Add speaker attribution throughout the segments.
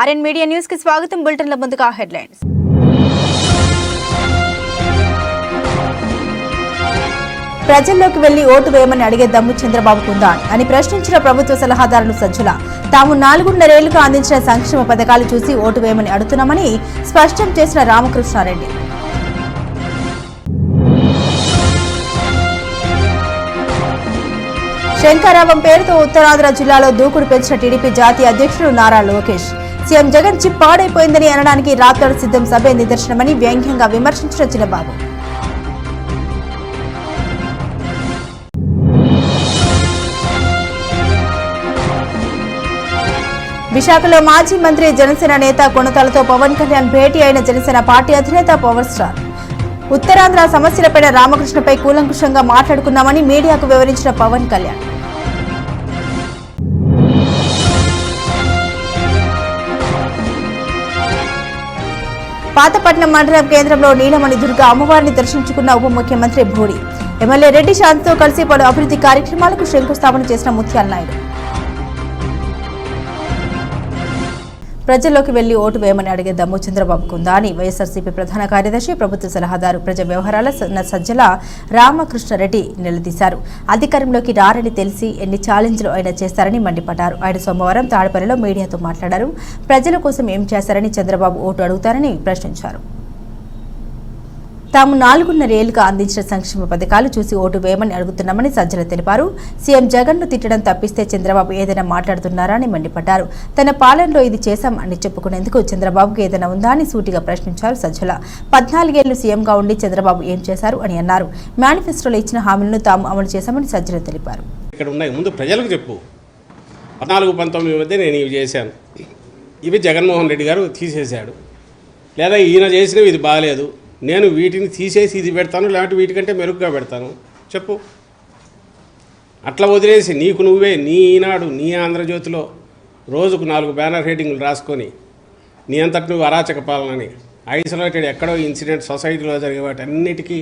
Speaker 1: RN media news కి స్వాగతం. బులెటిన్ల ముందుగా హెడ్లైన్స్. ప్రజల్లోకి వెళ్లి ఓటు వేయమని అడిగే దమ్ము చంద్రబాబుకు ఉందా అని ప్రశ్నించిన ప్రభుత్వ సలహాదారులు సజ్జల. తాము 4.5 ఏళ్లుగా అందించిన సంక్షేమ పథకాలు చూసి ఓటు వేయమని అడుగుతున్నామని స్పష్టం చేసిన రామకృష్ణారెడ్డి. శంకరావం పేరుతో ఉత్తరాంధ్ర జిల్లాలో దూకుడు పెంచిన టీడీపీ జాతీయ అధ్యక్షుడు నారా లోకేష్. సీఎం జగన్ చిప్ పాడైపోయిందని అనడానికి రాప్తాడు సిద్ధం సభే నిదర్శనమని వ్యంగ్యంగా విమర్శించిన చిన్నబాబు. విశాఖలో మాజీ మంత్రి జనసేన నేత కొనతాలతో పవన్ కళ్యాణ్ భేటీ అయిన జనసేన పార్టీ అధినేత పవర్ స్టార్. ఉత్తరాంధ్ర సమస్యలపై రామకృష్ణపై కూలంకుషంగా మాట్లాడుకున్నామని మీడియాకు వివరించిన పవన్ కళ్యాణ్. పాతపట్నం మండలం కేంద్రంలో నీలమణి దుర్గ అమ్మవారిని దర్శించుకున్న ఉప ముఖ్యమంత్రి భూడి. ఎమ్మెల్యే రెడ్డి శాంతితో కలిసి పలు అభివృద్ధి కార్యక్రమాలకు శంకుస్థాపన చేసిన ముత్యాల నాయుడు. ప్రజల్లోకి వెళ్లి ఓటు వేయమని అడిగే దమ్ము చంద్రబాబుకు ఉందా అని వైఎస్ఆర్సీపీ ప్రధాన కార్యదర్శి, ప్రభుత్వ సలహాదారు, ప్రజా వ్యవహారాల సజ్జల రామకృష్ణారెడ్డి నిలదీశారు. అధికారంలోకి రారని తెలిసి ఎన్ని ఛాలెంజ్లు ఆయన చేస్తారని మండిపడ్డారు. ఆయన సోమవారం తాడపల్లిలో మీడియాతో మాట్లాడారు. ప్రజల కోసం ఏం చేశారని చంద్రబాబు ఓటు అడుగుతారని ప్రశ్నించారు. తాము 4.5 ఏళ్లుగా అందించిన సంక్షేమ పథకాలు చూసి ఓటు వేయమని అడుగుతున్నామని సజ్జల తెలిపారు. సీఎం జగన్ ను తిట్టడం తప్పిస్తే చంద్రబాబు ఏదైనా మాట్లాడుతున్నారా అని మండిపడ్డారు. తన పాలనలో ఇది చేశాం అని చెప్పుకునేందుకు చంద్రబాబుకు ఏదైనా ఉందా అని సూటిగా ప్రశ్నించారు సజ్జల. 14 ఏళ్లు సీఎంగా ఉండి చంద్రబాబు ఏం చేశారు అని అన్నారు. మేనిఫెస్టోలో ఇచ్చిన హామీలను తాము అమలు చేశామని సజ్జల తెలిపారు.
Speaker 2: ఇక్కడ ఉన్నాయి, ముందు ప్రజలకు చెప్పు. 14-19 మధ్య నేను ఇవి చేశాను, ఇవి జగన్మోహన్ రెడ్డి గారు తీసేశాడు, లేదా ఈయన చేసినవి ఇది బాగాలేదు, నేను వీటిని తీసేసి ఇది పెడతాను, లేకపోతే వీటికంటే మెరుగ్గా పెడతాను చెప్పు. అట్లా వదిలేసి నీకు నువ్వే నీ ఈనాడు, నీ ఆంధ్రజ్యోతిలో రోజుకు 4 బ్యానర్ హెడ్డింగ్లు రాసుకొని నీ అంతటి నువ్వు అరాచక పాలనని, ఐసోలేటెడ్ ఎక్కడో ఇన్సిడెంట్ సొసైటీలో జరిగే వాటి అన్నిటికీ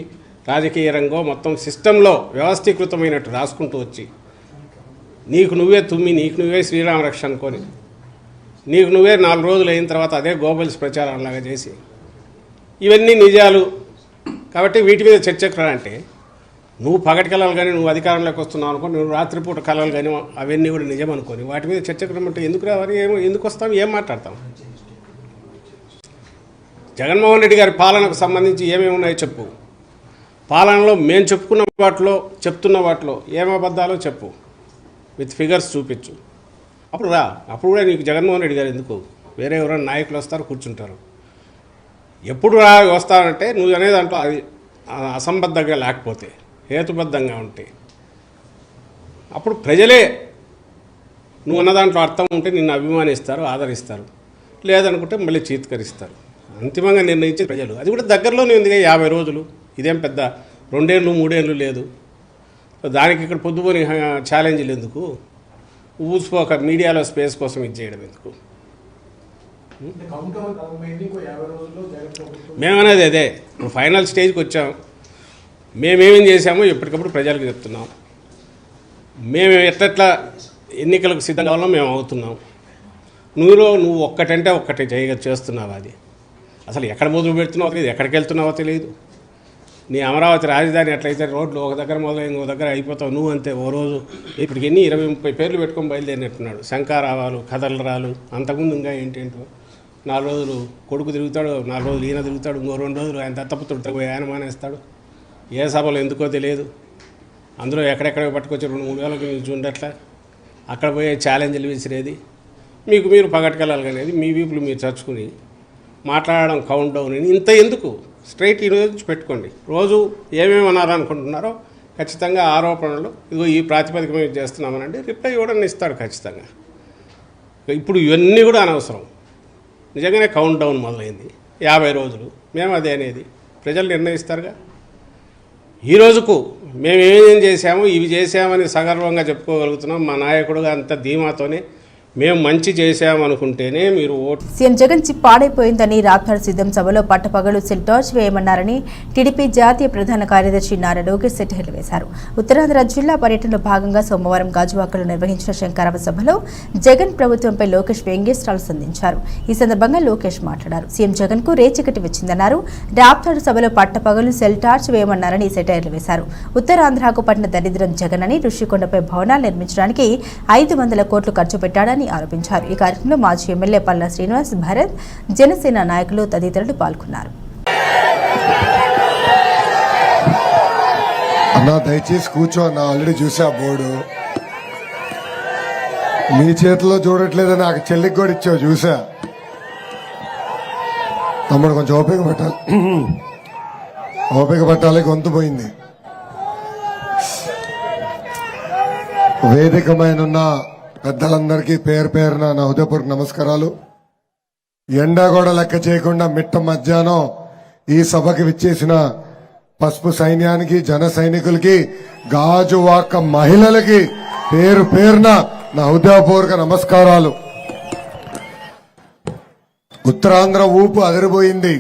Speaker 2: రాజకీయ రంగం మొత్తం సిస్టంలో వ్యవస్థీకృతమైనట్టు రాసుకుంటూ వచ్చి నీకు నువ్వే తుమ్మి, నీకు నువ్వే శ్రీరామ రక్ష అనుకొని, నీకు నువ్వే 4 రోజులు అయిన తర్వాత అదే గోబల్స్ ప్రచారంలాగా చేసి ఇవన్నీ నిజాలు కాబట్టి వీటి మీద చర్చకు రాలంటే నువ్వు పగటి కళలు కానీ నువ్వు అధికారంలోకి వస్తున్నావు అనుకో, నువ్వు రాత్రిపూట కళలు కానీ అవన్నీ కూడా నిజం అనుకోని వాటి మీద చర్చకు రమ్మంటే ఎందుకు రావాలి, ఎందుకు వస్తాం, ఏం మాట్లాడతాం? జగన్మోహన్ రెడ్డి గారి పాలనకు సంబంధించి ఏమేమి ఉన్నాయో చెప్పు. పాలనలో మేము చెప్పుకున్న వాటిలో, చెప్తున్న వాటిలో ఏం అబద్ధాలో చెప్పు, విత్ ఫిగర్స్ చూపించు. అప్పుడు రా, అప్పుడు కూడా నీకు జగన్మోహన్ రెడ్డి గారు ఎందుకు, వేరే ఎవరైనా నాయకులు వస్తారు కూర్చుంటారు. ఎప్పుడు వస్తానంటే నువ్వు అనే దాంట్లో అది అసంబద్ధంగా లేకపోతే, హేతుబద్ధంగా ఉంటే అప్పుడు ప్రజలే నువ్వు అన్న దాంట్లో అర్థం ఉంటే నిన్ను అభిమానిస్తారు, ఆదరిస్తారు. లేదనుకుంటే మళ్ళీ చీత్కరిస్తారు. అంతిమంగా నిర్ణయించే ప్రజలు. అది కూడా దగ్గరలోనే ఉంది, 50 రోజులు. ఇదేం పెద్ద 2 ఏళ్ళు 3 ఏళ్ళు లేదు. దానికి ఇక్కడ పొద్దుపోని ఛాలెంజ్లు ఎందుకు, ఊసిపోక మీడియాలో స్పేస్ కోసం ఇది చేయడం ఎందుకు? మేమనేది అదే, ఇప్పుడు ఫైనల్ స్టేజ్కి వచ్చాం. మేమేమేం చేసామో ఎప్పటికప్పుడు ప్రజలకు చెప్తున్నాం. మేము ఎట్లా ఎన్నికలకు సిద్ధం కావాలో మేము అవుతున్నాం. నువ్వు ఒక్కటంటే ఒక్కటి చేస్తున్నావు. అది అసలు ఎక్కడ మొదలు పెడుతున్నావో తెలియదు, ఎక్కడికి వెళ్తున్నావో తెలియదు. నీ అమరావతి రాజధాని ఎట్లయితే రోడ్లు ఒక దగ్గర మొదలు ఇంకో దగ్గర అయిపోతావు, నువ్వు అంతే. ఓ రోజు ఇప్పటికి 20-30 పేర్లు పెట్టుకొని బయలుదేరినట్టున్నాడు. శంకారావాలు, కథలరాలు, అంతకుముందు ఇంకా ఏంటేంటో. 4 రోజులు కొడుకు తిరుగుతాడు, 4 రోజులు ఈయన తిరుగుతాడు, ఇంకో 2 రోజులు ఆయన దత్తపుత్రుడు ఆయన మానేస్తాడు. ఏ సభలో ఎందుకో తెలియదు. అందులో ఎక్కడెక్కడ పట్టుకొచ్చి 2-3 వేలకు చూడట్లా అక్కడ పోయే ఛాలెంజ్లు విసిరేది. మీరు పగటికెళ్ళాలి అనేది మీ వీపులు మీరు చచ్చుకుని మాట్లాడడం కౌంట్ డౌన్ అని ఇంత ఎందుకు? స్ట్రైట్ ఈరోజు పెట్టుకోండి. రోజు ఏమేమి అన్నారనుకుంటున్నారో ఖచ్చితంగా ఆరోపణలు ఇదిగో ఈ ప్రాతిపదిక మీద చేస్తున్నామనండి రిప్లై ఇవ్వడం ఇస్తాడు ఖచ్చితంగా. ఇప్పుడు ఇవన్నీ కూడా అనవసరం. నిజంగానే కౌంట్ డౌన్ మొదలైంది, 50 రోజులు. మేము అదే అనేది ప్రజలు నిర్ణయిస్తారుగా. ఈ రోజుకు మేమేం చేశాము, ఇవి చేశామని సగర్వంగా చెప్పుకోగలుగుతున్నాం. మా నాయకుడుగా అంత ధీమాతోనే మేము మంచి చేశామనుకుంటేనే మీరు ఓటు.
Speaker 1: సీఎం జగన్ చిప్ పాడైపోయిందని రాప్తాడు సిద్ధం సభలో పట్టపగలు సెల్ టార్చ్ వేయమన్నారని టీడీపీ జాతీయ ప్రధాన కార్యదర్శి నారా లోకేష్ సెట్టిహేలు వేశారు. ఉత్తరాంధ్ర జిల్లా పర్యటనలో భాగంగా సోమవారం గాజువాకలో నిర్వహించిన శంకరావ సభలో జగన్ ప్రభుత్వంపై లోకేష్ వ్యంగ్యాస్త్రాలు సంధించారు. ఈ సందర్భంగా లోకేష్ మాట్లాడారు. సీఎం జగన్ కు రేచకటి వచ్చిందన్నారు. రాప్తాడు సభలో పట్టపగలు సెల్ టార్చ్ వేయమన్నారని సెటైర్లు వేశారు. ఉత్తరాంధ్రకు పట్టిన దరిద్రం జగన్ అని ఋషికొండపై భవనాలు నిర్మించడానికి 500 కోట్లు ఖర్చు పెట్టాడని ఆరోపించారు. ఈ కార్యక్రమంలో మాజీ ఎమ్మెల్యే పల్లా శ్రీనివాస్, భరత్, జనసేన నాయకులు తదితరులు పాల్గొన్నారు.
Speaker 3: అన్నా దయచేసి కూర్చో అన్న, ఆల్రెడీ చూసా బోర్డు. మీ చేతిలో చూడట్లేదని నాకు చెల్లికి కూడా ఇచ్చావు చూసా. తమ్ముడు కొంచెం ఓపిక పట్టాలి, ఓపిక పట్టాలి, గొంతు పోయింది. వేదికమైన పెద్దలందరికీ పేరు పేరున నా హృదయపూర్వక నమస్కారాలు. ఎండా కూడా లెక్క చేయకుండా మిట్ట మధ్యాహ్నం ఈ సభకి విచ్చేసిన పసుపు సైన్యానికి, జన సైనికులకి, గాజువాక మహిళలకి పేరు పేరున నా హృదయపూర్వక నమస్కారాలు. ఉత్తరాంధ్ర ఊపు అదిరిపోయింది.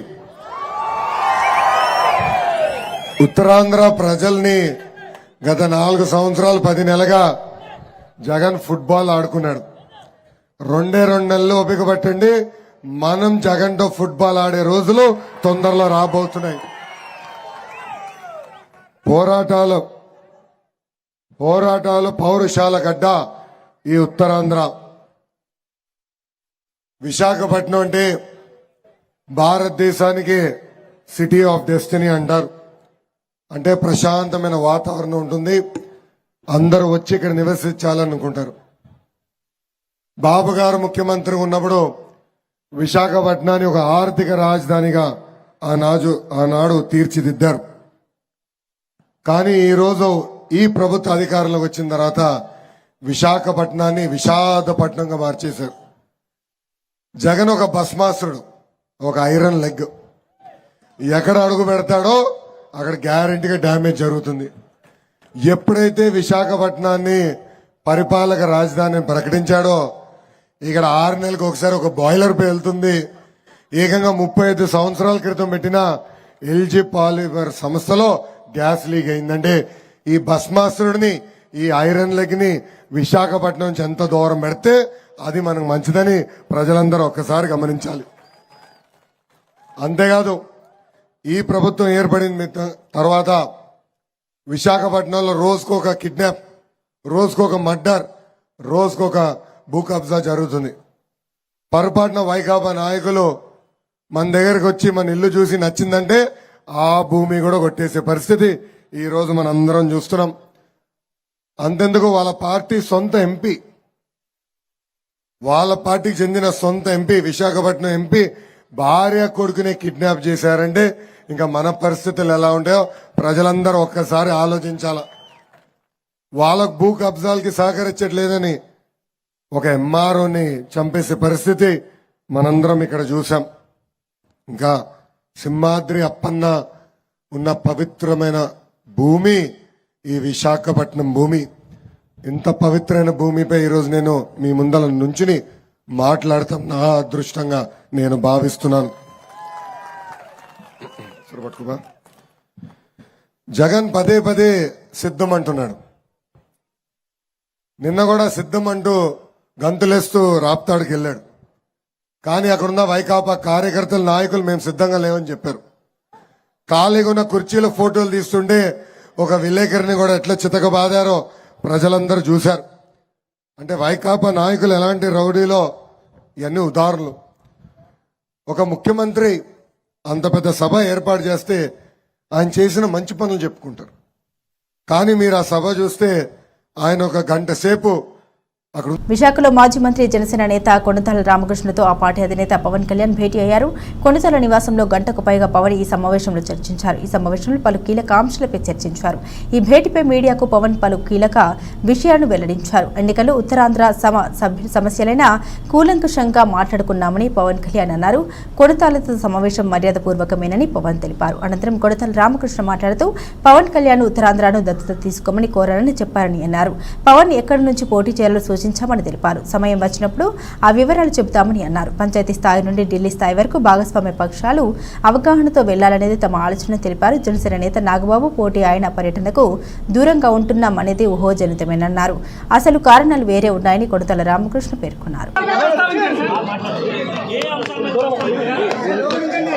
Speaker 3: ఉత్తరాంధ్ర ప్రజల్ని గత 4 సంవత్సరాలు 10 నెలలుగా జగన్ ఫుట్బాల్ ఆడుకున్నాడు. 2 నెలలు ఓపిక పట్టండి, మనం జగన్ తో ఫుట్బాల్ ఆడే రోజులు తొందరలో రాబోతున్నాయి. పోరాటాలు పౌరుషాల గడ్డ ఈ ఉత్తరాంధ్ర. విశాఖపట్నం అంటే భారతదేశానికి సిటీ ఆఫ్ డెస్టినీ అంటారు. అంటే ప్రశాంతమైన వాతావరణం ఉంటుంది, అందరూ వచ్చి ఇక్కడ నివసించాలనుకుంటారు. బాబు గారు ముఖ్యమంత్రి ఉన్నప్పుడు విశాఖపట్నాన్ని ఒక ఆర్థిక రాజధానిగా ఆనాడు తీర్చిదిద్దారు. కానీ ఈరోజు ఈ ప్రభుత్వ అధికారంలోకి వచ్చిన తర్వాత విశాఖపట్నాన్ని విషాదపట్నంగా మార్చేశారు. జగన్ ఒక భస్మాసురుడు, ఒక ఐరన్ లెగ్. ఎక్కడ అడుగు పెడతాడో అక్కడ గ్యారంటీగా డ్యామేజ్ జరుగుతుంది. ఎప్పుడైతే విశాఖపట్నాన్ని పరిపాలక రాజధానిని ప్రకటించాడో ఇక్కడ 6 నెలలకు ఒకసారి ఒక బాయిలర్ పేలుతుంది. ఏకంగా 35 సంవత్సరాల క్రితం పెట్టిన ఎల్జీ పాలిమర్ సంస్థలో గ్యాస్ లీక్ అయిందంటే ఈ భస్మాసురుడిని, ఈ ఐరన్ లెగ్ ని విశాఖపట్నం నుంచి ఎంత దూరం పెడితే అది మనకు మంచిదని ప్రజలందరూ ఒక్కసారి గమనించాలి. అంతేకాదు ఈ ప్రభుత్వం ఏర్పడిన తర్వాత విశాఖపట్నంలో రోజుకొక కిడ్నాప్, రోజుకొక మర్డర్, రోజుకొక భూ కబ్జా జరుగుతుంది. పొరపాటున వైకాపా నాయకులు మన దగ్గరకు వచ్చి మన ఇల్లు చూసి నచ్చిందంటే ఆ భూమి కూడా కొట్టేసే పరిస్థితి ఈ రోజు మనం అందరం చూస్తున్నాం. అంతెందుకు వాళ్ళ పార్టీ సొంత ఎంపీ, వాళ్ళ పార్టీకి చెందిన సొంత ఎంపీ, విశాఖపట్నం ఎంపీ భార్య కొడుకునే కిడ్నాప్ చేశారంటే ఇంకా మన పరిస్థితులు ఎలా ఉంటాయో ప్రజలందరూ ఒక్కసారి ఆలోచించాల. వాళ్ళకు భూ కబ్జాలకి సహకరించట్లేదని ఒక ఎంఆర్ఓని చంపేసే పరిస్థితి మనందరం ఇక్కడ చూసాం. ఇంకా సింహాద్రి అప్పన్న ఉన్న పవిత్రమైన భూమి ఈ విశాఖపట్నం భూమి. ఇంత పవిత్రమైన భూమిపై ఈరోజు నేను మీ ముందల నుంచుని మాట్లాడతాం నా అదృష్టంగా నేను భావిస్తున్నాను. జగన్ పదే పదే సిద్ధం అంటున్నాడు. నిన్న కూడా సిద్ధం అంటూ గంతులేస్తూ రాప్తాడుకి వెళ్ళాడు. కానీ అక్కడున్న వైకాపా కార్యకర్తల నాయకులు మేము సిద్ధంగా లేవని చెప్పారు. ఖాళీగా ఉన్న కుర్చీలో ఫోటోలు తీస్తుంటే ఒక విలేకరిని కూడా ఎట్లా చితకబాదారో ప్రజలందరూ చూశారు. అంటే వైకాపా నాయకులు ఎలాంటి రౌడీలో ఇవన్నీ ఉదాహరణలు. ఒక ముఖ్యమంత్రి అంత పెద్ద సభ ఏర్పాటు చేస్తే ఆయన చేసిన మంచి పనులు చెప్పుకుంటారు. కానీ మీరు ఆ సభ చూస్తే ఆయన ఒక గంట సేపు అక్కడ.
Speaker 1: విశాఖలో మాజీ మంత్రి జనసేన నేత కొణిదెల రామకృష్ణతో ఆ పార్టీ అధినేత పవన్ కళ్యాణ్ భేటీ అయ్యారు. కొణిదెల నివాసంలో గంటకు పైగా పవన్ ఈ సమావేశంలో చర్చించారు. ఈ సమావేశంలో పలు కీలక అంశాలపై చర్చించారు. ఈ భేటీపై మీడియాకు పవన్ పలు కీలక విషయాలను వెల్లడించారు. ఎన్నికలు ఉత్తరాంధ్ర సమస్యలైన కూలంకషంగా మాట్లాడుకున్నామని పవన్ కళ్యాణ్ అన్నారు. కొణిదెలతో సమావేశం మర్యాదపూర్వకమేనని పవన్ తెలిపారు. అనంతరం కొణిదెల రామకృష్ణ మాట్లాడుతూ పవన్ కళ్యాణ్ ఉత్తరాంధ్రను దత్తత తీసుకోమని కోరారని చెప్పారని అన్నారు. పవన్ ఎక్కడి నుంచి పోటీ చేయాలో ఆలోచించామని తెలిపారు. సమయం వచ్చినప్పుడు ఆ వివరాలు చెబుతామని అన్నారు. పంచాయతీ స్థాయి నుండి ఢిల్లీ స్థాయి వరకు భాగస్వామ్య పక్షాలు అవగాహనతో వెళ్లాలనేది తమ ఆలోచన తెలిపారు. జనసేన నేత నాగబాబు పోటీ ఆయన పర్యటనకు దూరంగా ఉంటున్నాం అనేది ఊహోజనితమేనన్నారు. అసలు కారణాలు వేరే ఉన్నాయని కొడతల రామకృష్ణ పేర్కొన్నారు.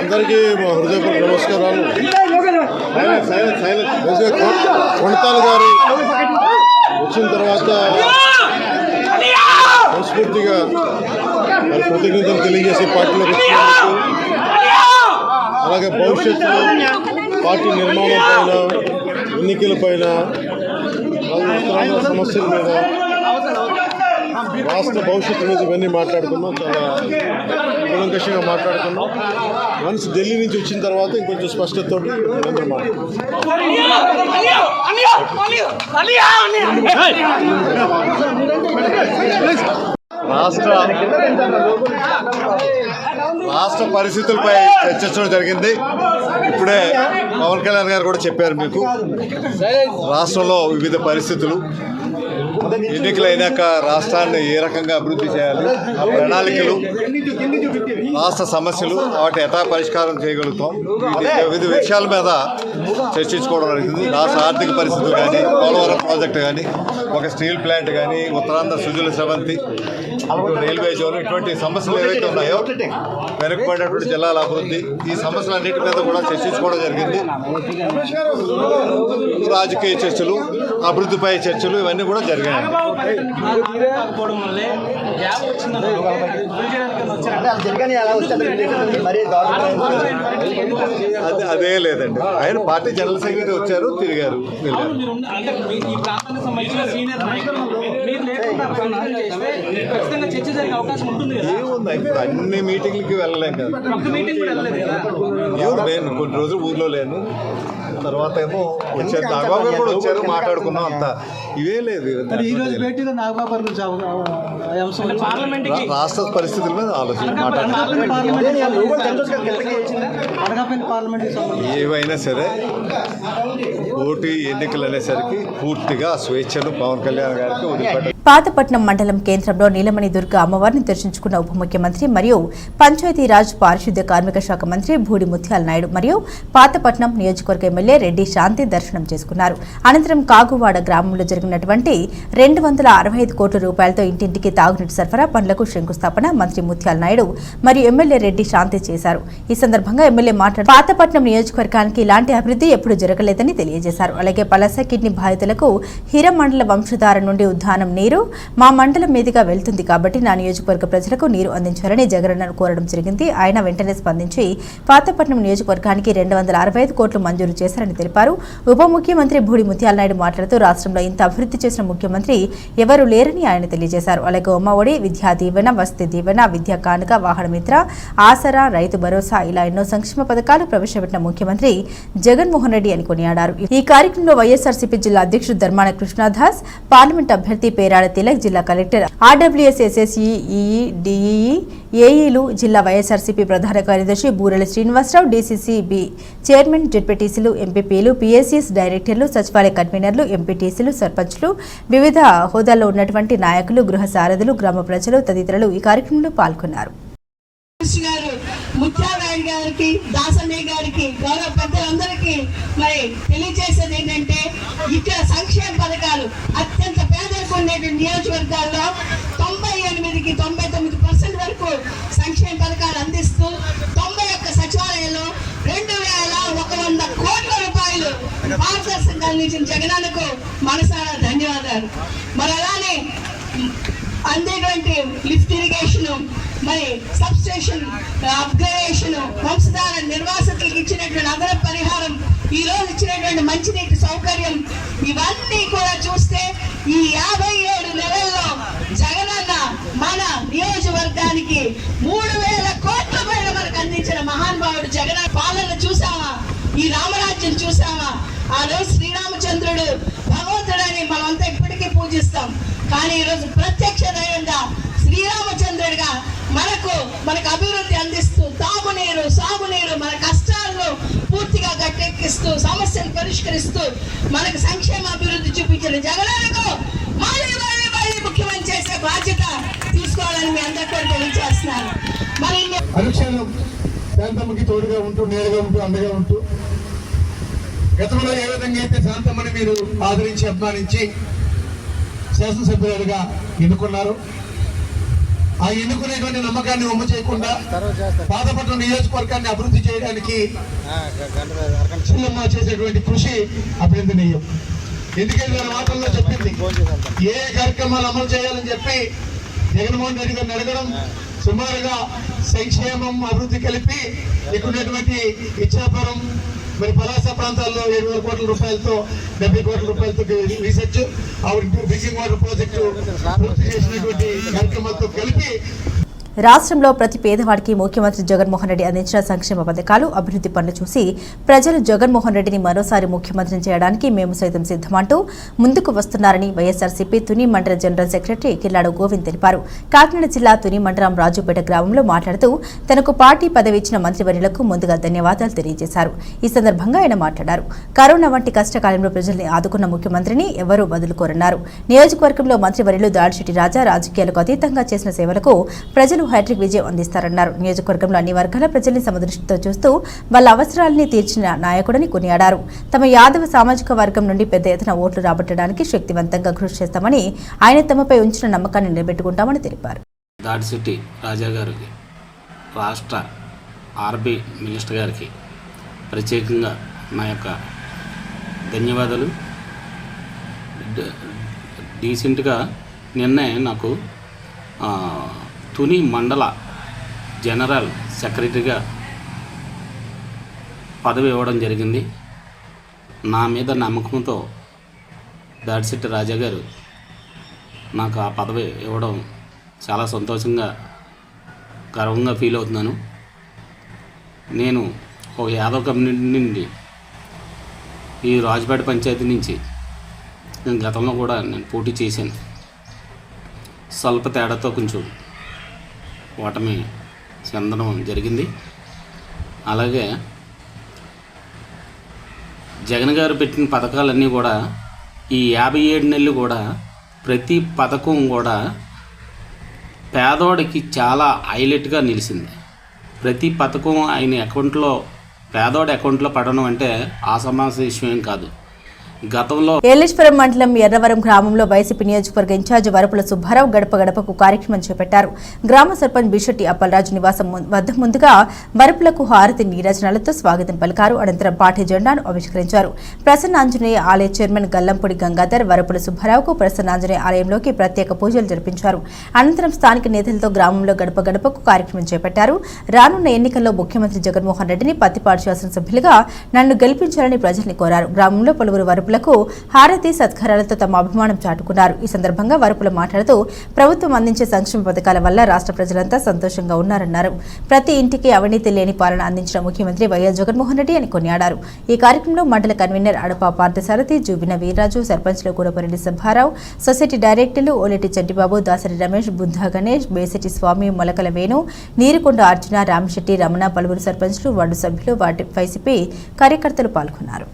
Speaker 4: అందరికీ మా హృదయపూర్వక నమస్కారాలు. కొణతాల గారు వచ్చిన తర్వాత మనస్ఫూర్తిగా కృతజ్ఞతలు తెలియజేసే పార్టీలోకి వచ్చినందుకు, అలాగే భవిష్యత్తులో పార్టీ నిర్మాణం పైన, ఎన్నికల పైన, ఉత్తరాంధ్ర సమస్యల మీద, రాష్ట్ర భవిష్యత్తు మీద ఇవన్నీ మాట్లాడుకున్నాం. చాలా కూలంకషంగా మాట్లాడుకున్నాం. మనసు ఢిల్లీ నుంచి వచ్చిన తర్వాత ఇంకొంచెం స్పష్టతతో రాష్ట్ర పరిస్థితులపై చర్చించడం జరిగింది. ఇప్పుడే పవన్ కళ్యాణ్ గారు కూడా చెప్పారు మీకు, రాష్ట్రంలో వివిధ పరిస్థితులు, ఎన్నికలు అయినాక రాష్ట్రాన్ని ఏ రకంగా అభివృద్ధి చేయాలి, ఆ ప్రణాళికలు, రాష్ట్ర సమస్యలు, వాటి ఎటా పరిష్కారం చేయగలుగుతాం, వివిధ విషయాల మీద చర్చించుకోవడం జరుగుతుంది. రాష్ట్ర ఆర్థిక పరిస్థితులు కానీ, పోలవరం ప్రాజెక్టు కానీ, ఒక స్టీల్ ప్లాంట్ కానీ, ఉత్తరాంధ్ర సుజల స్రవంతి, రైల్వే జోన్, ఇటువంటి సమస్యలు ఏవైతే ఉన్నాయో, వెనుకబడినటువంటి జిల్లాల అభివృద్ధి, ఈ సమస్యలన్నిటి మీద కూడా చర్చించుకోవడం జరిగింది. రాజకీయ చర్చలు, అభివృద్ధిపై చర్చలు, ఇవన్నీ కూడా జరిగాయి. అదే లేదండి, ఆయన పార్టీ జనరల్ సెక్రటరీ వచ్చారు, తిరిగారు, వెళ్ళారు. ఏముంది, ఇప్పుడు అన్ని మీటింగ్లకి వెళ్ళలేం కదా. నేను కొన్ని రోజులు ఊర్లో లేను, తర్వాత ఏమో వచ్చారు, నాగబాబు గారు కూడా వచ్చారు, మాట్లాడుకున్నాం. అంతా ఇవే లేదు. రాష్ట్ర పరిస్థితుల మీద ఆలోచన ఏవైనా సరే పోటీ ఎన్నికలు అనేసరికి పూర్తిగా స్వేచ్ఛను పవన్ కళ్యాణ్ గారికి వదిలిపెట్టారు.
Speaker 1: పాతపట్నం మండలం కేంద్రంలో నీలమణి దుర్గ అమ్మవారిని దర్శించుకున్న ఉప ముఖ్యమంత్రి మరియు పంచాయతీరాజ్ పారిశుద్ధ్య కార్మిక శాఖ మంత్రి భూడి ముత్యాల నాయుడు మరియు పాతపట్నం నియోజకవర్గ ఎమ్మెల్యే రెడ్డి శాంతి దర్శనం చేసుకున్నారు. అనంతరం కాగువాడ గ్రామంలో జరిగినటువంటి 265 కోట్ల రూపాయలతో ఇంటింటికి తాగునీటి సరఫరా పనులకు శంకుస్థాపన మంత్రి ముత్యాల నాయుడు మరియు ఎమ్మెల్యే రెడ్డి శాంతి చేశారు. ఈ సందర్భంగా ఎమ్మెల్యే మాట్లాడుతూ పాతపట్నం నియోజకవర్గానికి ఇలాంటి అభివృద్ధి ఎప్పుడూ జరగలేదని తెలియజేశారు. అలాగే పలాస కిడ్నీ బాధితులకు హిరమండల వంశధార నుండి ఉద్దానం నీరు మా మండలం మీదుగా వెళ్తుంది కాబట్టి నా నియోజకవర్గ ప్రజలకు నీరు అందించాలని జగనన్నను కోరడం జరిగింది. ఆయన వెంటనే స్పందించి పాతపట్నం నియోజకవర్గానికి 265 కోట్లు మంజూరు చేశారని తెలిపారు. ఉప ముఖ్యమంత్రి భూడి ముత్యాల నాయుడు మాట్లాడుతూ రాష్ట్రంలో ఇంత అభివృద్ధి చేసిన ముఖ్యమంత్రి ఎవరూ లేరని ఆయన తెలియజేశారు. అలాగే ఉమ్మఒడి, విద్యా దీవెన, వసతి దీవెన, విద్యా కానుక, వాహన మిత్ర, ఆసరా, రైతు భరోసా ఇలా ఎన్నో సంక్షేమ పథకాలు ప్రవేశపెట్టిన ముఖ్యమంత్రి జగన్మోహన్ రెడ్డి అని కొనియాడారు. ఈ కార్యక్రమంలో వైఎస్ఆర్సీపీ జిల్లా అధ్యక్షుడు ధర్మాన కృష్ణదాస్, పార్లమెంట్ అభ్యర్థి పేరాడ తిలక్, జిల్లా కలెక్టర్, ఆర్డబ్ల్యూఎస్, ఎస్ఎస్ఈ, డిఈఈ, ఏఈలు, జిల్లా వైఎస్ఆర్సీపీ ప్రధాన కార్యదర్శి బూరెల శ్రీనివాసరావు, డీసీసీబీ చైర్మన్, జెడ్పీటీసీలు, ఎంపీపీలు, పీఎస్సీఎస్ డైరెక్టర్లు, సచివాలయ కన్వీనర్లు, ఎంపీటీసీలు, సర్పంచ్లు, వివిధ హోదాల్లో ఉన్నటువంటి నాయకులు, గృహ సారథులు, గ్రామ ప్రజలు తదితరులు ఈ కార్యక్రమంలో పాల్గొన్నారు.
Speaker 5: ముత్యాలనాయుడు గారికి, దాసన్నయ్య గారికి, గౌరవ పెద్దలందరికీ మరి తెలియజేసేది ఏంటంటే, ఇక్కడ సంక్షేమ పథకాలు అత్యంత పేదలకు ఉండేటువంటి నియోజకవర్గాల్లో 98కి 99% వరకు సంక్షేమ పథకాలు అందిస్తూ 91 సచివాలయంలో 2100 కోట్ల రూపాయలు పారదర్శకంగా అందించిన జగనన్నకు మనసారా ధన్యవాదాలు. మరి అలానే అందేటువంటి లిఫ్ట్ ఇరిగేషన్, మరి సబ్ స్టేషన్ అప్గ్రేడేషన్, వంశధార నిర్వాసితులకు ఇచ్చినటువంటి అదనపు పరిహారం, ఈ రోజు ఇచ్చినటువంటి మంచినీటి సౌకర్యం, ఇవన్నీ కూడా చూస్తే ఈ 57 నెలల్లో జగనన్న మన నియోజకవర్గానికి 3000 కోట్ల పైన మనకు అందించిన మహానుభావుడు జగన్. పాలన చూసామా, ఈ రామరాజ్యం చూసామా? ఆ రోజు శ్రీరామచంద్రుడు భగవంతుడని మనమంతా ఇప్పటికీ పూజిస్తాం. కానీ ఈరోజు ప్రత్యక్ష దైవంగా శ్రీరామచంద్రుడిగా మనకు అభివృద్ధి అందిస్తూ, తాగునీరు, సాగునీరు, మన కష్టాలను పూర్తిగా గట్టెక్కిస్తూ, సమస్యలు పరిష్కరిస్తూ మనకు సంక్షేమ అభివృద్ధి చూపించిన జగనన్నకు మళ్ళీ ముఖ్యమంత్రి చేసే బాధ్యత తీసుకోవాలని మీ అందరికీ తెలియజేస్తున్నాను. మరి
Speaker 6: అనుక్షణం శాంతమ్మకి తోడుగా ఉంటూ నేరుగా ఉంటూ అండగా ఉంటూ గతంలో ఏ విధంగా అయితే శాంతమ్మని మీరు ఆదరించి అభిమానించి శాసనసభ్యులుగా ఎన్నుకున్నారు, ఆ ఎన్నుకునేటువంటి నమ్మకాన్ని ఒమ్ము చేయకుండా పాతపట్నం నియోజకవర్గాన్ని అభివృద్ధి చేయడానికి చిన్నమ్మ చేసేటువంటి కృషి అభినందనీయం. ఎందుకంటే వాళ్ళ మాటల్లో చెప్పింది ఏ కార్యక్రమాలు అమలు చేయాలని చెప్పి జగన్మోహన్ రెడ్డి గారిని అడగడం, సుమారుగా సంక్షేమం అభివృద్ధి కలిపి ఇక్కడున్నటువంటి ఇచ్చాపురం మరి పలాస ప్రాంతాల్లో 7,000 కోట్ల రూపాయలతో 70 కోట్ల రూపాయలతో రీసెర్చ్ డ్రింకింగ్ వాటర్ ప్రాజెక్టు పూర్తి చేసినటువంటి కార్యక్రమాలతో కలిపి
Speaker 1: రాష్ట్రంలో ప్రతి పేదవాడికి ముఖ్యమంత్రి జగన్మోహన్ రెడ్డి అందించిన సంక్షేమ పథకాలు, అభివృద్ధి పనులు చూసి ప్రజలు జగన్మోహన్ రెడ్డిని మరోసారి ముఖ్యమంత్రిని చేయడానికి మేము సైతం సిద్ధమంటూ ముందుకు వస్తున్నారని వైఎస్ఆర్సీపీ తుని మండల జనరల్ సెక్రటరీ కిల్లాడు గోవింద్ తెలిపారు. కాకినాడ జిల్లా తుని మండలం రాజుపేట గ్రామంలో మాట్లాడుతూ తనకు పార్టీ పదవి ఇచ్చిన మంత్రివర్యులకు ముందుగా ధన్యవాదాలు తెలియజేశారు. ఈ సందర్భంగా ఆయన మాట్లాడారు. కరోనా వంటి కష్టకాలంలో ప్రజల్ని ఆదుకున్న ముఖ్యమంత్రిని ఎవరూ వదులుకోరన్నారు. నియోజకవర్గంలో మంత్రివర్యులు దాడిశెట్టి రాజా రాజకీయాలకు అతీతంగా చేసిన సేవలకు ప్రజలు హ్యాట్రిక్ విజయం అందిస్తారన్నారు. నియోజకవర్గంలో అన్ని వర్గాల ప్రజల్ని సమదృష్టితో చూస్తూ వాళ్ళ అవసరాలని తీర్చిన నాయకుడని కొనియాడారు. తమ యాదవ సామాజిక వర్గం నుండి పెద్ద ఎత్తున ఓట్లు రాబట్టడానికి శక్తివంతంగా కృషి చేస్తామని, ఆయన తమపై ఉంచిన నమ్మకాన్ని నిలబెట్టుకుంటామని తెలిపారు.
Speaker 7: దాడిశెట్టి రాజా గారికి, రాష్ట్ర ఆర్బీ మినిస్టర్ గారికి ప్రత్యేకంగా నా యొక్క ధన్యవాదాలు. డీసెంట్గా నిన్నే నాకు తుని మండల జనరల్ సెక్రటరీగా పదవి ఇవ్వడం జరిగింది. నా మీద నమ్మకంతో దాడిశెట్టి రాజా గారు నాకు ఆ పదవి ఇవ్వడం చాలా సంతోషంగా, గర్వంగా ఫీల్ అవుతున్నాను. నేను ఒక యాదవ్ కమ్యూనిటీ నుండి ఈ రాజుపేట పంచాయతీ నుంచి నేను గతంలో కూడా నేను పోటీ చేశాను. స్వల్ప తేడాతో కొంచెం ఓటమి చెందడం జరిగింది. అలాగే జగన్ గారు పెట్టిన పథకాలన్నీ కూడా ఈ 57 నెలలు కూడా ప్రతి పథకం కూడా పేదవాడికి చాలా హైలైట్గా నిలిచింది. ప్రతి పథకం ఆయన అకౌంట్లో, పేదవాడి అకౌంట్లో పడడం అంటే అసమాస విషయం కాదు. గతంలో
Speaker 1: ఏలేశ్వరం మండలం ఎర్రవరం గ్రామంలో వైసీపీ నియోజకవర్గ ఇన్ఛార్జి వరపుల సుబ్బారావు గడప గడపకు కార్యక్రమం చేపట్టారు. గ్రామ సర్పంచ్ బిషెట్టి అప్పలరాజు నివాసం వద్ద ముందుగా వరపులకు హారతి నీరాజనాలతో స్వాగతం పలికారు. అనంతరం పార్టీ జెండాను ఆవిష్కరించారు. ప్రసన్న ఆంజనేయ ఆలయ చైర్మన్ గల్లంపూడి గంగాధర్ వరపుల సుబ్బారావుకు ప్రసన్న ఆంజనేయ ఆలయంలోకి ప్రత్యేక పూజలు జరిపించారు. అనంతరం స్థానిక నేతలతో గ్రామంలో గడప గడపకు కార్యక్రమం చేపట్టారు. రానున్న ఎన్నికల్లో ముఖ్యమంత్రి జగన్మోహన్ రెడ్డిని పత్తిపాడు శాసనసభ్యులుగా నన్ను గెలిపించాలని ప్రజల్ని కోరారు. గ్రామంలో పలువురు వరపులకు హారతి సత్కారాలతో తమ అభిమానం చాటుకున్నారు. ఈ సందర్భంగా వరపుల మాట్లాడుతూ ప్రభుత్వం అందించే సంక్షేమ పథకాల వల్ల రాష్ట్ర ప్రజలంతా సంతోషంగా ఉన్నారన్నారు. ప్రతి ఇంటికి అవినీతి లేని పాలన అందించిన ముఖ్యమంత్రి వైఎస్ జగన్మోహన్ రెడ్డి అని కొనియాడారు. ఈ కార్యక్రమంలో మండల కన్వీనర్ అడపా పార్థసారథి, జూబిన వీర్రాజు, సర్పంచ్లు కూడపరెడ్డి సుబ్బారావు, సొసైటీ డైరెక్టర్లు ఓలెటి చంటిబాబు, దాసరి రమేష్, బుద్ధ గణేష్, బేసెటి స్వామి, మొలకల వేణు, నీరుకొండ అర్జున, రామశెట్టి, రమణ, పలువురు సర్పంచ్లు, వార్డు సభ్యులు, వార్డు వైసీపీ కార్యకర్తలు పాల్గొన్నారు.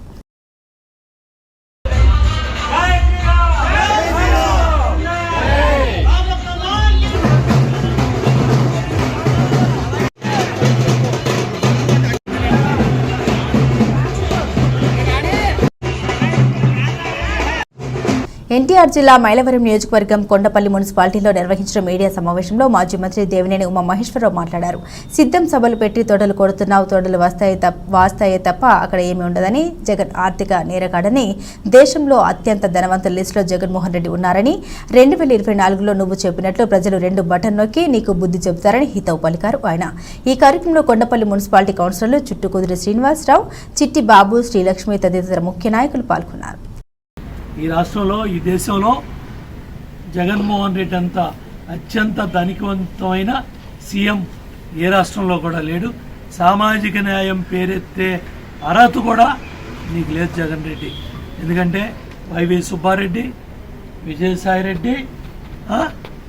Speaker 1: ఎన్టీఆర్ జిల్లా మైలవరం నియోజకవర్గం కొండపల్లి మున్సిపాలిటీలో నిర్వహించిన మీడియా సమావేశంలో మాజీ మంత్రి దేవినేని ఉమామహేశ్వరరావు మాట్లాడారు. సిద్ధం సభలు పెట్టి తోటలు కొడుతున్నావు, తోటలు వాస్తాయే తప్ప అక్కడ ఏమీ ఉండదని, జగన్ ఆర్థిక నేరగాడని, దేశంలో అత్యంత ధనవంతుల లిస్టులో జగన్మోహన్ రెడ్డి ఉన్నారని, 2024లో నువ్వు చెప్పినట్లు ప్రజలు 2 బటన్ నొక్కి నీకు బుద్ధి చెబుతారని హితవు పలికారు. ఆయన ఈ కార్యక్రమంలో కొండపల్లి మున్సిపాలిటీ కౌన్సిలర్లు చుట్టుకుదిరి శ్రీనివాసరావు, చిట్టి బాబు, శ్రీలక్ష్మి తదితర ముఖ్య నాయకులు పాల్గొన్నారు.
Speaker 8: ఈ రాష్ట్రంలో, ఈ దేశంలో జగన్మోహన్ రెడ్డి అంత అత్యంత ధనికవంతమైన సీఎం ఏ రాష్ట్రంలో కూడా లేడు. సామాజిక న్యాయం పేరెత్తే అర్హత కూడా నీకు లేదు జగన్ రెడ్డి. ఎందుకంటే వైవి సుబ్బారెడ్డి, విజయసాయిరెడ్డి,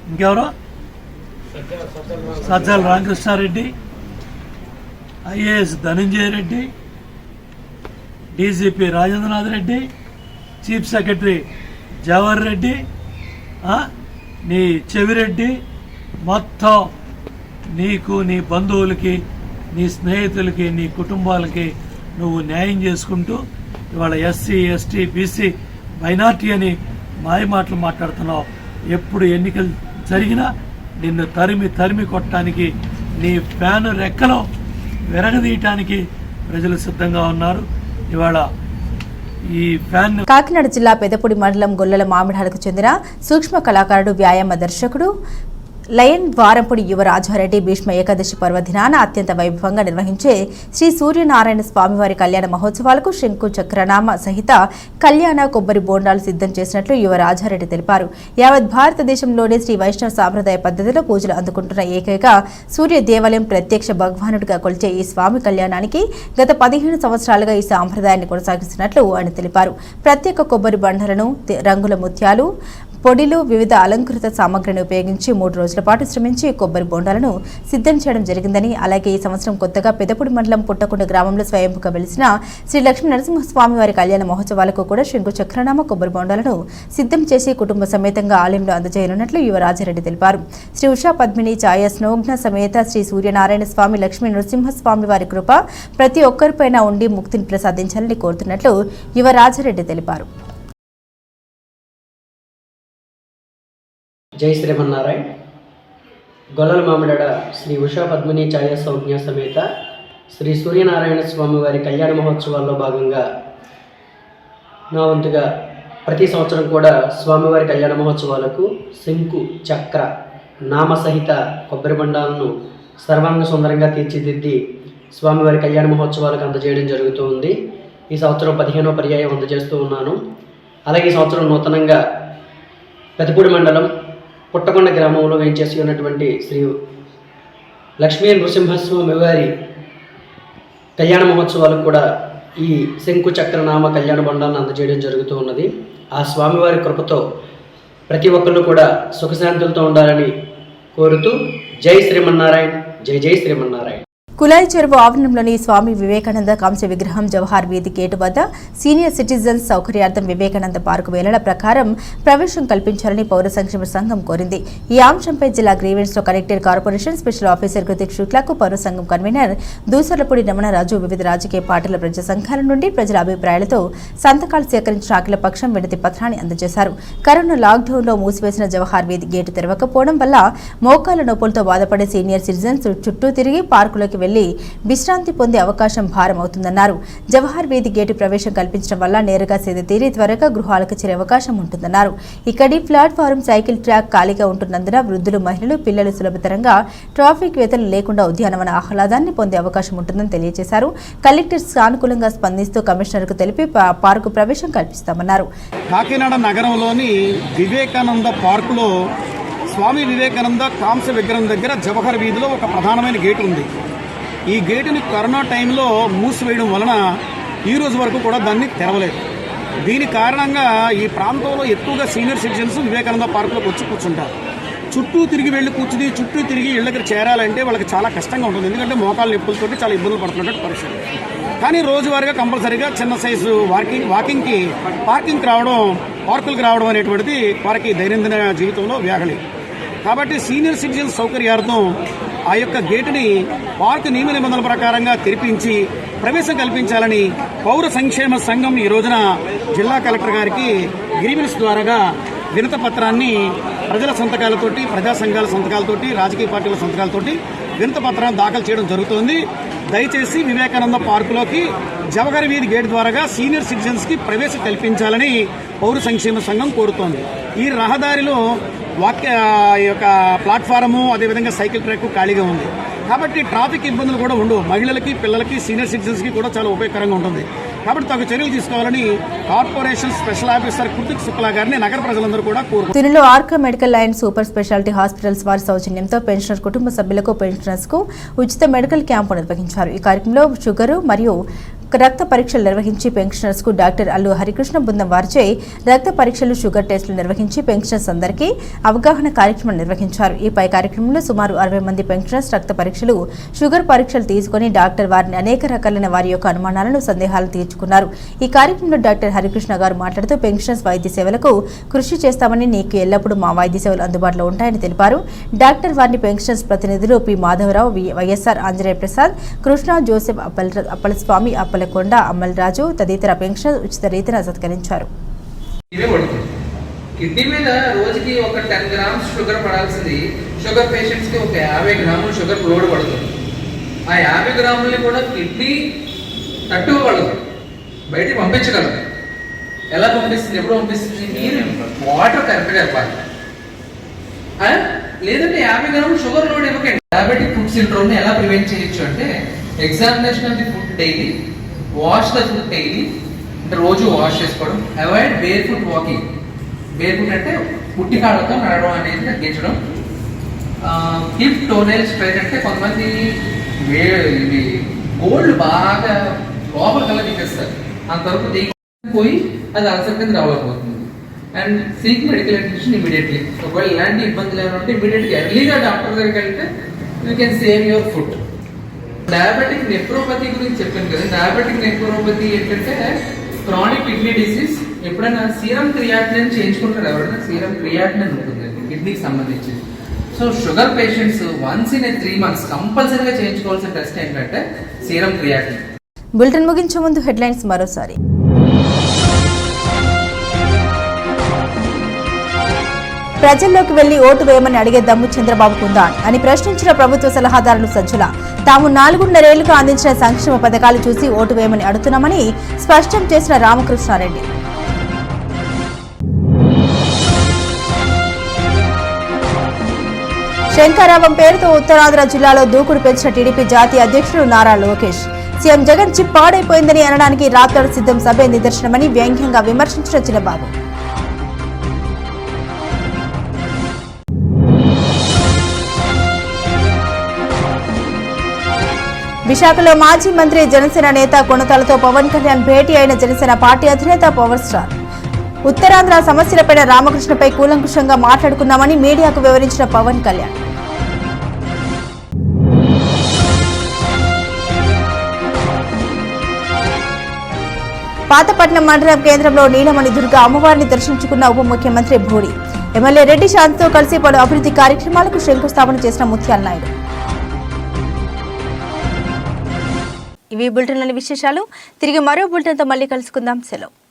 Speaker 8: ఇంకెవరో Sajjala Ramakrishna Reddy, IAS Dhananjaya Reddy, DGP Rajendranath Reddy, chief secretary Jawahar Reddy, నీ చెవిరెడ్డి మొత్తం నీకు, నీ బంధువులకి, నీ స్నేహితులకి, నీ కుటుంబాలకి నువ్వు న్యాయం చేసుకుంటూ ఇవాళ ఎస్సీ, ఎస్టీ, బీసీ, మైనార్టీ అని మాయమాటలు మాట్లాడుతున్నావు. ఎప్పుడు ఎన్నికలు జరిగినా నిన్ను తరిమి కొట్టడానికి, నీ ఫ్యాను రెక్కలో విరగదీయటానికి ప్రజలు సిద్ధంగా ఉన్నారు. ఇవాళ ఈ ఫ్యాన్
Speaker 1: కాకినాడ జిల్లా పెదపూడి మండలం గొల్లల మామిడాలకు చెందిన సూక్ష్మ కళాకారుడు, వ్యాయామ దర్శకుడు లయన్ వారంపుడి యువ రాజారెడ్డి భీష్మ ఏకాదశి పర్వదినాన అత్యంత వైభవంగా నిర్వహించే శ్రీ సూర్యనారాయణ స్వామివారి కళ్యాణ మహోత్సవాలకు శంకు చక్రనామ సహిత కళ్యాణ కొబ్బరి బోండాలు సిద్ధం చేసినట్లు యువ రాజారెడ్డి తెలిపారు. యావత్ భారతదేశంలోనే శ్రీ వైష్ణవ సాంప్రదాయ పద్ధతిలో పూజలు అందుకుంటున్న ఏకైక సూర్య దేవాలయం ప్రత్యక్ష భగవానుడిగా కొలిచే ఈ స్వామి కళ్యాణానికి గత 15 సంవత్సరాలుగా ఈ సాంప్రదాయాన్ని కొనసాగిస్తున్నట్లు ఆయన తెలిపారు. ప్రత్యేక కొబ్బరి బండలను, రంగుల ముత్యాలు, పొడిలు, వివిధ అలంకృత సామగ్రిని ఉపయోగించి 3 రోజుల పాటు శ్రమించి కొబ్బరి బోండాలను సిద్ధం చేయడం జరిగిందని, అలాగే ఈ సంవత్సరం కొత్తగా పెదపూడి మండలం పుట్టకొండ గ్రామంలో స్వయంభుగా వెలిసిన శ్రీ లక్ష్మీ నరసింహస్వామి వారి కళ్యాణ మహోత్సవాలకు కూడా శంకు చక్రనామ కొబ్బరి బోండాలను సిద్ధం చేసి కుటుంబ సమేతంగా ఆలయంలో అందజేయనున్నట్లు యువ రాజారెడ్డి తెలిపారు. శ్రీ ఉషా పద్మిని ఛాయ స్నోఘ్న సమేత శ్రీ సూర్యనారాయణ స్వామి లక్ష్మీ నరసింహస్వామి వారి కృప ప్రతి ఒక్కరిపైన ఉండి ముక్తిని ప్రసాదించాలని కోరుతున్నట్లు యువ రాజారెడ్డి తెలిపారు.
Speaker 9: జై శ్రీమన్నారాయణ. గొల్లల మామిడాడ శ్రీ ఉషా పద్మిని ఛాయ సౌజ్ఞ సమేత శ్రీ సూర్యనారాయణ స్వామి వారి కళ్యాణ మహోత్సవాల్లో భాగంగా నా వంతుగా ప్రతి సంవత్సరం కూడా స్వామివారి కళ్యాణ మహోత్సవాలకు శంకు చక్ర నామసహిత కొబ్బరి బండాలను సర్వాంగ సుందరంగా తీర్చిదిద్ది స్వామివారి కళ్యాణ మహోత్సవాలకు అందజేయడం జరుగుతూ ఉంది. ఈ సంవత్సరం 15వ పర్యాయం అందజేస్తూ ఉన్నాను. అలాగే ఈ సంవత్సరం నూతనంగా పెదపూడి మండలం పుట్టకొండ గ్రామంలో వేయించేసి ఉన్నటువంటి శ్రీ లక్ష్మీ నృసింహస్వామి వారి కళ్యాణ మహోత్సవాలకు కూడా ఈ శంకు చక్రనామ కళ్యాణ బండాలను అందజేయడం జరుగుతూ ఉన్నది. ఆ స్వామివారి కృపతో ప్రతి ఒక్కళ్ళు కూడా సుఖశాంతులతో ఉండాలని కోరుతూ జై శ్రీమన్నారాయణ, జై జై శ్రీమన్నారాయణ.
Speaker 1: కులాయి చెరువు ఆవరణంలోని స్వామి వివేకానంద కాంస్య విగ్రహం జవహర్ వీధి గేటు వద్ద సీనియర్ సిటిజన్స్ సౌకర్యార్థం వివేకానంద పార్కు వేళల ప్రకారం ప్రవేశం కల్పించాలని పౌర సంక్షేమ సంఘం కోరింది. ఈ అంశంపై జిల్లా గ్రీవెన్స్ లో collector, corporation special officer Krithik శుక్లాకు పౌర సంఘం కన్వీనర్ దూసర్లపూడి రమణరాజు వివిధ రాజకీయ పార్టీల ప్రజా సంఘాల నుండి ప్రజల అభిప్రాయాలతో సంతకాలు సేకరించిన అఖిల పక్షం వినతి పత్రాన్ని అందజేశారు. కరోనా లాక్డౌన్లో మూసివేసిన జవహర్ వీధి గేటు తెరవకపోవడం వల్ల మోకాల నొప్పులతో బాధపడే సీనియర్ సిటిజన్స్ చుట్టూ తిరిగి పార్కులోకి వెళ్లి విశ్రాంతి పొందే అవకాశం భారమవుతుందన్నారు. జవహర్ వీధి గేటు ప్రవేశం కల్పించడం వల్ల నేరుగా సేద తీరి త్వరగా గృహాలకు చేరే అవకాశం ఉంటుందన్నారు. ఇక్కడి ప్లాట్ఫారం, సైకిల్ ట్రాక్ ఖాళీగా ఉంటున్నందున వృద్ధులు, మహిళలు, పిల్లలు సులభతరంగా ట్రాఫిక్ వేతలు లేకుండా ఉద్యానవన ఆహ్లాదాన్ని పొందే అవకాశం ఉంటుందని తెలియజేశారు. కలెక్టర్ సానుకూలంగా స్పందిస్తూ కమిషనర్కు తెలిపి పార్కు ప్రవేశం కల్పిస్తామన్నారు.
Speaker 10: కాకినాడ నగరంలోని వివేకానంద పార్కులో స్వామి వివేకానంద కాంస్య విగ్రహం దగ్గర జవహర్ వీధిలో ఒక ప్రధానమైన గేటు ఉంది. ఈ గేటుని కరోనా టైంలో మూసివేయడం వలన ఈ రోజు వరకు కూడా దాన్ని తెరవలేదు. దీని కారణంగా ఈ ప్రాంతంలో ఎక్కువగా సీనియర్ సిటిజన్స్ వివేకానంద పార్కులోకి వచ్చి కూర్చుంటారు. చుట్టూ తిరిగి వెళ్ళి కూర్చుని చుట్టూ తిరిగి ఇళ్ళ దగ్గర చేరాలంటే వాళ్ళకి చాలా కష్టంగా ఉంటుంది. ఎందుకంటే మోకాళ్ళ నొప్పులతో చాలా ఇబ్బందులు పడుతున్నట్టు పరిస్థితి. కానీ రోజువారీగా కంపల్సరీగా చిన్న సైజు వాకింగ్కి పార్కులకు రావడం అనేటువంటిది వారికి దైనందిన జీవితంలో వ్యాగలి. కాబట్టి సీనియర్ సిటిజన్స్ సౌకర్యార్థం ఆ యొక్క గేటుని పార్కు నియమ నిబంధనల ప్రకారంగా తెరిపించి ప్రవేశం కల్పించాలని పౌర సంక్షేమ సంఘం ఈ రోజున జిల్లా కలెక్టర్ గారికి గ్రీవెన్స్ ద్వారాగా వినతి పత్రాన్ని ప్రజల సంతకాలతోటి, ప్రజా సంఘాల సంతకాలతోటి, రాజకీయ పార్టీల సంతకాలతోటి వినతి పత్రాన్ని దాఖలు చేయడం జరుగుతోంది. దయచేసి వివేకానంద పార్కులోకి జవహర్ వీధి గేట్ ద్వారాగా సీనియర్ సిటిజన్స్కి ప్రవేశం కల్పించాలని పౌర సంక్షేమ సంఘం కోరుతోంది. ఈ రహదారిలో యొక్క ప్లాట్ఫారము, అదేవిధంగా సైకిల్ ట్రాక్ ఖాళీగా ఉంది. కాబట్టి ట్రాఫిక్ ఇబ్బందులు కూడా ఉండవు. మహిళలకి, పిల్లలకి, సీనియర్ సిటిజన్స్కి కూడా చాలా ఉపయోగకరంగా ఉంటుంది. కాబట్టి తగు చర్యలు తీసుకోవాలని corporation special officer Krithik Shukla గారిని నగర ప్రజలందరూ కూడా కోరుకుంటున్నారు.
Speaker 1: తిరులో Arka medical and super speciality hospitals వారి సౌజన్యంతో పెన్షనర్ కుటుంబ సభ్యులకు, పెన్షనర్స్ కు ఉచిత మెడికల్ క్యాంపు నిర్వహించారు. ఈ కార్యక్రమంలో షుగరు మరియు రక్త పరీక్షలు నిర్వహించి పెన్షనర్స్ కు డాక్టర్ అల్లు హరికృష్ణ బృందం వారిచే రక్త పరీక్షలు, షుగర్ టెస్టులు నిర్వహించి పెన్షనర్స్ అందరికీ అవగాహన కార్యక్రమం నిర్వహించారు. ఈ పై కార్యక్రమంలో సుమారు 60 మంది పెన్షనర్స్ రక్త పరీక్షలు, షుగర్ పరీక్షలు తీసుకుని డాక్టర్ వారిని అనేక రకాలైన వారి యొక్క అనుమానాలను, సందేహాలను తీర్చుకున్నారు. ఈ కార్యక్రమంలో డాక్టర్ హరికృష్ణ గారు మాట్లాడుతూ పెన్షనర్స్ వైద్య సేవలకు కృషి చేస్తామని, నీకు ఎల్లప్పుడూ మా వైద్య సేవలు అందుబాటులో ఉంటాయని తెలిపారు. డాక్టర్ వారిని పెన్షనర్స్ ప్రతినిధులు పి మాధవరావు, వైఎస్ఆర్ ఆంజనేయ ప్రసాద్, కృష్ణ, జోసెఫ్, అప్పలస్వామి, అప్పలకొండ, అమ్మలరాజు తదితర పెన్షన్ ఉచిత రీతిన సత్కరించారు.
Speaker 11: కిడ్నీ మీద రోజుకి ఒక 10 గ్రామ్స్ షుగర్ పడాల్సింది షుగర్ పేషెంట్స్కి ఒక 50 గ్రాములు షుగర్ లోడ్ పడుతుంది. ఆ 50 గ్రాములని కూడా కిడ్నీ తట్టుకోగలదు, బయటికి పంపించగలదు. ఎలా పంపిస్తుంది, ఎప్పుడు పంపిస్తుంది? మీరు వాటర్ కరెక్ట్గా ఇవ్వాలి. లేదంటే 50 గ్రాములు షుగర్ లోడ్ ఇవ్వకండి. డయాబెటిక్ ఫుడ్ సిండ్రోమ్ని ఎలా ప్రివెంట్ చేయొచ్చు అంటే examination of the food daily, wash the food daily, అంటే రోజు వాష్ చేసుకోవడం, avoid bear foot walking. Bear foot అంటే పుట్టి కాళ్ళతో నడవడం అనేది తగ్గించడం. కీప్ టోనైల్ స్ట్రైట్, అంటే కొంతమంది ఇవి గోల్డ్ బాగా లోపల కల్లా తీసేస్తారు, అంతవరకు పోయి అది అల్సర్ కింద డెవలప్ అవుతుంది. And seek medical attention immediately. ఒకవేళ ఇలాంటి ఇబ్బందులు ఏమైనా ఉంటే ఇమీడియట్గా ఎర్లీగా డాక్టర్ దగ్గరికి వెళ్తే you can save your food. Diabetic nephropathy గురించి చెప్పాను కదా. డయాబెటిక్ నెఫ్రోపతి ఏంటంటే క్రానిక్ కిడ్నీ డిసీజ్. ఎప్పుడైనా సీరం క్రియాటినిన్ చేయించుకుంటారు ఎవరైనా? సీరం క్రియాటినిన్ ఉంటుంది కిడ్నీకి సంబంధించి. So sugar patients once in 3 months కంపల్సరీగా చేయించుకోవాల్సిన టెస్ట్ ఏంటంటే సీరం క్రియాటినిన్.
Speaker 1: బులెటిన్ ముగించే ముందు హెడ్లైన్స్ మరోసారి. ప్రజల్లోకి వెళ్లి ఓటు వేయమని అడిగే దమ్ము చంద్రబాబుకుందా అని ప్రశ్నించిన ప్రభుత్వ సలహాదారులు సజ్జల. తాము 4.5 ఏళ్లుగా అందించిన సంక్షేమ పథకాలు చూసి ఓటు వేయమని అడుగుతున్నామని స్పష్టం చేసిన రామకృష్ణారెడ్డి. శంకరావం పేరుతో ఉత్తరాంధ్ర జిల్లాలో దూకుడు పెంచిన టీడీపీ జాతీయ అధ్యక్షుడు నారా లోకేష్. సీఎం జగన్ చిప్ పాడైపోయిందని అనడానికి రాత్రి సిద్ధం సభే నిదర్శనమని వ్యంగ్యంగా విమర్శించిన చిన్నబాబు. విశాఖలో మాజీ మంత్రి, జనసేన నేత కొనతాలతో పవన్ కళ్యాణ్ భేటీ అయిన జనసేన పార్టీ అధినేత పవర్ స్టార్. ఉత్తరాంధ్ర సమస్యలపై రామకృష్ణపై కూలంకుషంగా మాట్లాడుకున్నామని మీడియాకు వివరించిన పవన్ కళ్యాణ్. పాతపట్నం మండలం కేంద్రంలో నీలమణి దుర్గ అమ్మవారిని దర్శించుకున్న ఉప ముఖ్యమంత్రి భూడి. ఎమ్మెల్యే రెడ్డి శాంతితో కలిసి పలు అభివృద్ధి కార్యక్రమాలకు శంకుస్థాపన చేసిన ముత్యాల నాయుడు. ఇవి బులెటిన్లోని విశేషాలు. తిరిగి మరో బులెటిన్తో మళ్ళీ కలుసుకుందాం. సెలవు.